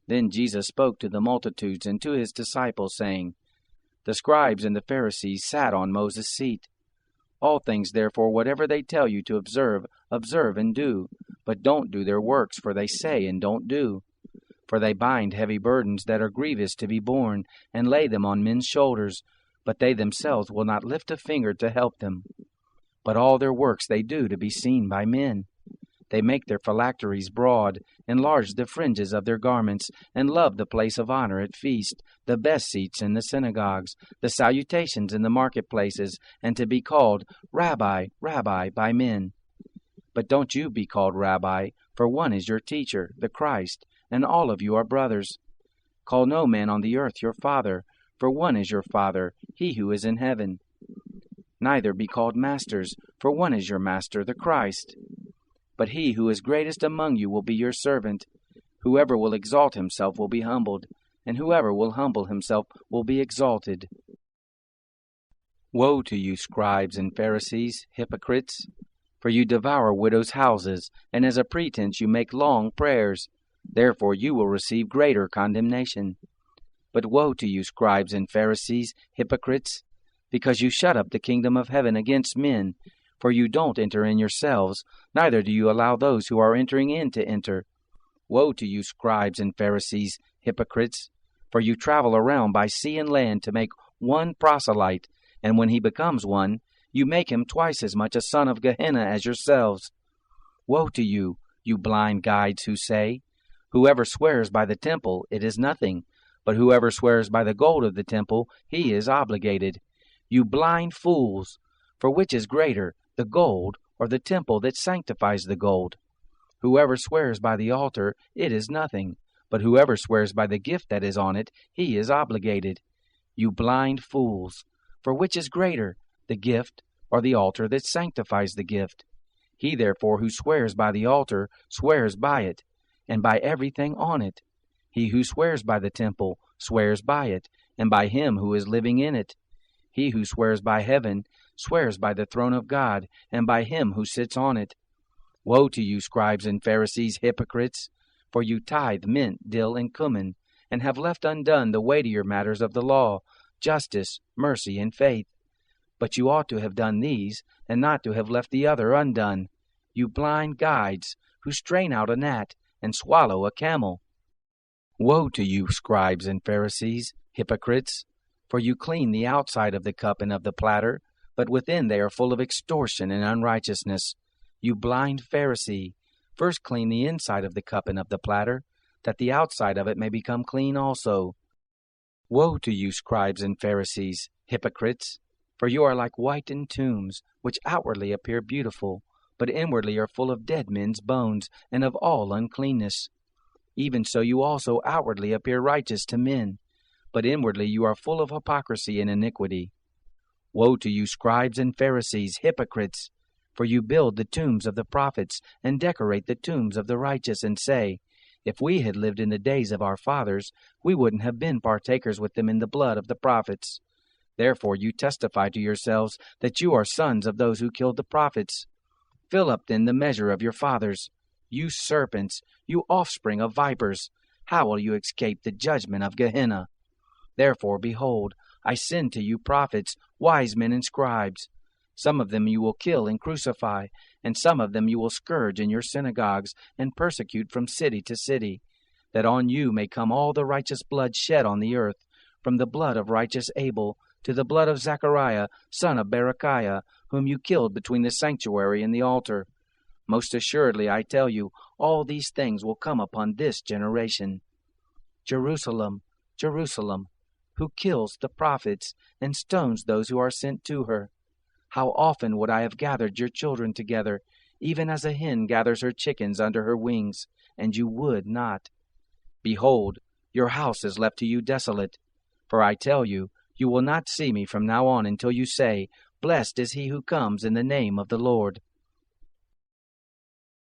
Then Jesus spoke to the multitudes and to his disciples, saying, The scribes and the Pharisees sat on Moses' seat. All things therefore whatever they tell you to observe, observe and do, but don't do their works, for they say and don't do. For they bind heavy burdens that are grievous to be borne, and lay them on men's shoulders, but they themselves will not lift a finger to help them. But all their works they do to be seen by men. They make their phylacteries broad, enlarge the fringes of their garments, and love the place of honor at feast, the best seats in the synagogues, the salutations in the marketplaces, and to be called Rabbi, Rabbi by men. But don't you be called Rabbi, for one is your teacher, the Christ, and all of you are brothers. Call no man on the earth your father, for one is your Father, he who is in heaven. Neither be called masters, for one is your Master, the Christ. But he who is greatest among you will be your servant. Whoever will exalt himself will be humbled, and whoever will humble himself will be exalted. Woe to you, scribes and Pharisees, hypocrites! For you devour widows' houses, and as a pretense you make long prayers. Therefore you will receive greater condemnation. But woe to you, scribes and Pharisees, hypocrites! Because you shut up the kingdom of heaven against men. For you don't enter in yourselves, neither do you allow those who are entering in to enter. Woe to you, scribes and Pharisees, hypocrites! For you travel around by sea and land to make one proselyte, and when he becomes one, you make him twice as much a son of Gehenna as yourselves. Woe to you, you blind guides who say, Whoever swears by the temple, it is nothing, but whoever swears by the gold of the temple, he is obligated. You blind fools! For which is greater, the gold, or the temple that sanctifies the gold? Whoever swears by the altar, it is nothing, but whoever swears by the gift that is on it, he is obligated. You blind fools! For which is greater, the gift, or the altar that sanctifies the gift? He therefore who swears by the altar swears by it, and by everything on it. He who swears by the temple swears by it, and by him who is living in it. He who swears by heaven swears by the throne of God, and by him who sits on it. Woe to you, scribes and Pharisees, hypocrites! For you tithe mint, dill, and cumin, and have left undone the weightier matters of the law, justice, mercy, and faith. But you ought to have done these, and not to have left the other undone. You blind guides, who strain out a gnat, and swallow a camel. Woe to you, scribes and Pharisees, hypocrites! For you clean the outside of the cup and of the platter, but within they are full of extortion and unrighteousness. You blind Pharisee, first clean the inside of the cup and of the platter, that the outside of it may become clean also. Woe to you, scribes and Pharisees, hypocrites! For you are like whitened tombs, which outwardly appear beautiful, but inwardly are full of dead men's bones, and of all uncleanness. Even so you also outwardly appear righteous to men, but inwardly you are full of hypocrisy and iniquity. Woe to you, scribes and Pharisees, hypocrites! For you build the tombs of the prophets, and decorate the tombs of the righteous, and say, If we had lived in the days of our fathers, we wouldn't have been partakers with them in the blood of the prophets. Therefore you testify to yourselves that you are sons of those who killed the prophets. Fill up then the measure of your fathers. You serpents, you offspring of vipers, how will you escape the judgment of Gehenna? Therefore, behold, I send to you prophets, wise men and scribes. Some of them you will kill and crucify, and some of them you will scourge in your synagogues, and persecute from city to city, that on you may come all the righteous blood shed on the earth, from the blood of righteous Abel to the blood of Zechariah, son of Berechiah, whom you killed between the sanctuary and the altar. Most assuredly, I tell you, all these things will come upon this generation. Jerusalem, Jerusalem, who kills the prophets and stones those who are sent to her. How often would I have gathered your children together, even as a hen gathers her chickens under her wings, and you would not. Behold, your house is left to you desolate. For I tell you, you will not see me from now on until you say, Blessed is he who comes in the name of the Lord.